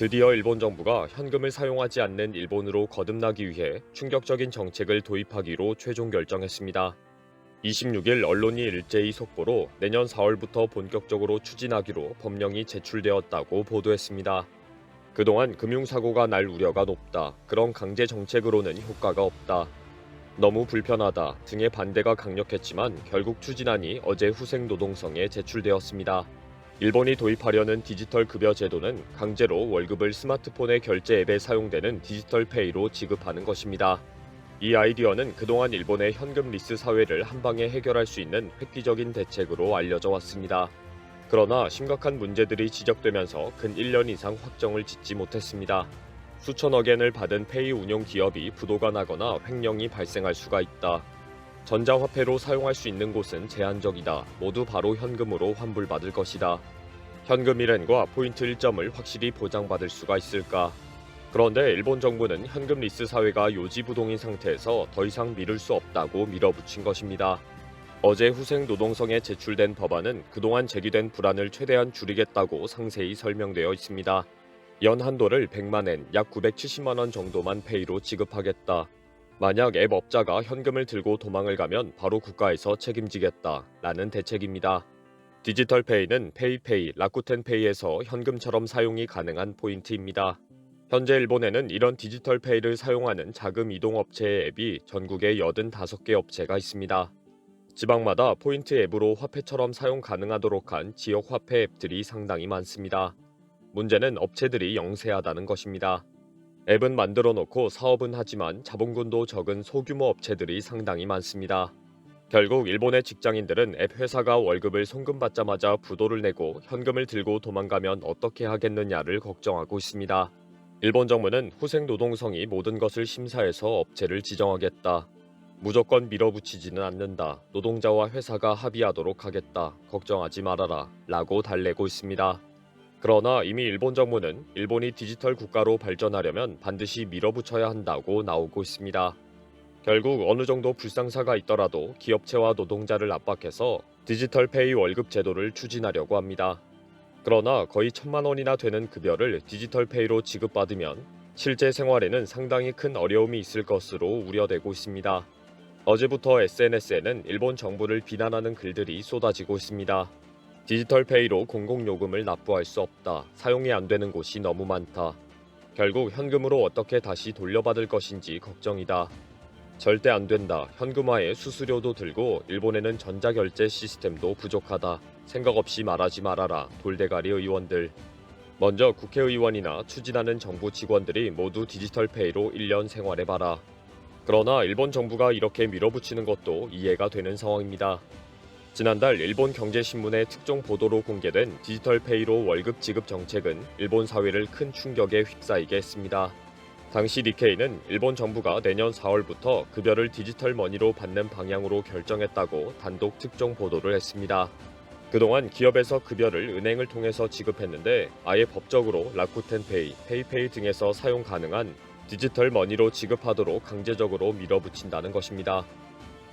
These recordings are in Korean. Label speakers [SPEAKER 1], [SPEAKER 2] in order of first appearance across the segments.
[SPEAKER 1] 드디어 일본 정부가 현금을 사용하지 않는 일본으로 거듭나기 위해 충격적인 정책을 도입하기로 최종 결정했습니다. 26일 언론이 일제히 속보로 내년 4월부터 본격적으로 추진하기로 법령이 제출되었다고 보도했습니다. 그동안 금융사고가 날 우려가 높다. 그런 강제 정책으로는 효과가 없다. 너무 불편하다 등의 반대가 강력했지만 결국 추진안이 어제 후생노동성에 제출되었습니다. 일본이 도입하려는 디지털 급여 제도는 강제로 월급을 스마트폰의 결제 앱에 사용되는 디지털 페이로 지급하는 것입니다. 이 아이디어는 그동안 일본의 현금 리스 사회를 한방에 해결할 수 있는 획기적인 대책으로 알려져 왔습니다. 그러나 심각한 문제들이 지적되면서 근 1년 이상 확정을 짓지 못했습니다. 수천억 엔을 받은 페이 운용 기업이 부도가 나거나 횡령이 발생할 수가 있다. 전자화폐로 사용할 수 있는 곳은 제한적이다. 모두 바로 현금으로 환불받을 것이다. 현금 일행과 포인트 1점을 확실히 보장받을 수가 있을까? 그런데 일본 정부는 현금 리스 사회가 요지부동인 상태에서 더 이상 미룰 수 없다고 밀어붙인 것입니다. 어제 후생노동성에 제출된 법안은 그동안 제기된 불안을 최대한 줄이겠다고 상세히 설명되어 있습니다. 연 한도를 100만 엔, 약 970만 원 정도만 페이로 지급하겠다. 만약 앱 업자가 현금을 들고 도망을 가면 바로 국가에서 책임지겠다. 라는 대책입니다. 디지털 페이는 페이페이, 라쿠텐페이에서 현금처럼 사용이 가능한 포인트입니다. 현재 일본에는 이런 디지털 페이를 사용하는 자금 이동 업체의 앱이 전국에 85개 업체가 있습니다. 지방마다 포인트 앱으로 화폐처럼 사용 가능하도록 한 지역 화폐 앱들이 상당히 많습니다. 문제는 업체들이 영세하다는 것입니다. 앱은 만들어 놓고 사업은 하지만 자본금도 적은 소규모 업체들이 상당히 많습니다. 결국 일본의 직장인들은 앱 회사가 월급을 송금받자마자 부도를 내고 현금을 들고 도망가면 어떻게 하겠느냐를 걱정하고 있습니다. 일본 정부는 후생노동성이 모든 것을 심사해서 업체를 지정하겠다. 무조건 밀어붙이지는 않는다. 노동자와 회사가 합의하도록 하겠다. 걱정하지 말아라. 라고 달래고 있습니다. 그러나 이미 일본 정부는 일본이 디지털 국가로 발전하려면 반드시 밀어붙여야 한다고 나오고 있습니다. 결국 어느 정도 불상사가 있더라도 기업체와 노동자를 압박해서 디지털 페이 월급 제도를 추진하려고 합니다. 그러나 거의 1,000만 원이나 되는 급여를 디지털 페이로 지급받으면 실제 생활에는 상당히 큰 어려움이 있을 것으로 우려되고 있습니다. 어제부터 SNS에는 일본 정부를 비난하는 글들이 쏟아지고 있습니다. 디지털 페이로 공공요금을 납부할 수 없다. 사용이 안 되는 곳이 너무 많다. 결국 현금으로 어떻게 다시 돌려받을 것인지 걱정이다. 절대 안 된다. 현금화에 수수료도 들고 일본에는 전자결제 시스템도 부족하다. 생각 없이 말하지 말아라. 돌대가리 의원들. 먼저 국회의원이나 추진하는 정부 직원들이 모두 디지털 페이로 1년 생활해봐라. 그러나 일본 정부가 이렇게 밀어붙이는 것도 이해가 되는 상황입니다. 지난달 일본 경제신문의 특종 보도로 공개된 디지털 페이로 월급 지급 정책은 일본 사회를 큰 충격에 휩싸이게 했습니다. 당시 니케이는 일본 정부가 내년 4월부터 급여를 디지털 머니로 받는 방향으로 결정했다고 단독 특종 보도를 했습니다. 그동안 기업에서 급여를 은행을 통해서 지급했는데 아예 법적으로 라쿠텐페이, 페이페이 등에서 사용 가능한 디지털 머니로 지급하도록 강제적으로 밀어붙인다는 것입니다.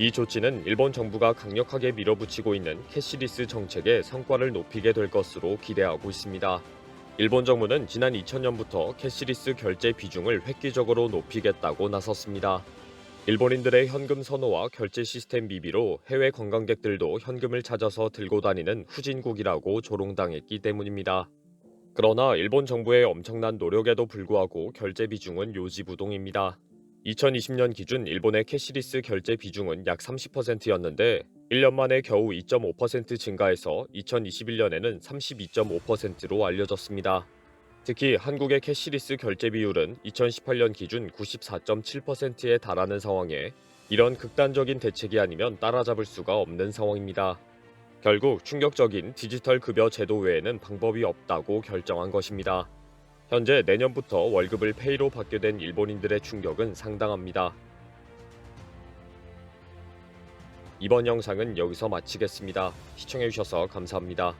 [SPEAKER 1] 이 조치는 일본 정부가 강력하게 밀어붙이고 있는 캐시리스 정책의 성과를 높이게 될 것으로 기대하고 있습니다. 일본 정부는 지난 2000년부터 캐시리스 결제 비중을 획기적으로 높이겠다고 나섰습니다. 일본인들의 현금 선호와 결제 시스템 미비로 해외 관광객들도 현금을 찾아서 들고 다니는 후진국이라고 조롱당했기 때문입니다. 그러나 일본 정부의 엄청난 노력에도 불구하고 결제 비중은 요지부동입니다. 2020년 기준 일본의 캐시리스 결제 비중은 약 30%였는데 1년 만에 겨우 2.5% 증가해서 2021년에는 32.5%로 알려졌습니다. 특히 한국의 캐시리스 결제 비율은 2018년 기준 94.7%에 달하는 상황에 이런 극단적인 대책이 아니면 따라잡을 수가 없는 상황입니다. 결국 충격적인 디지털 급여 제도 외에는 방법이 없다고 결정한 것입니다. 현재 내년부터 월급을 페이로 받게 된 일본인들의 충격은 상당합니다. 이번 영상은 여기서 마치겠습니다. 시청해주셔서 감사합니다.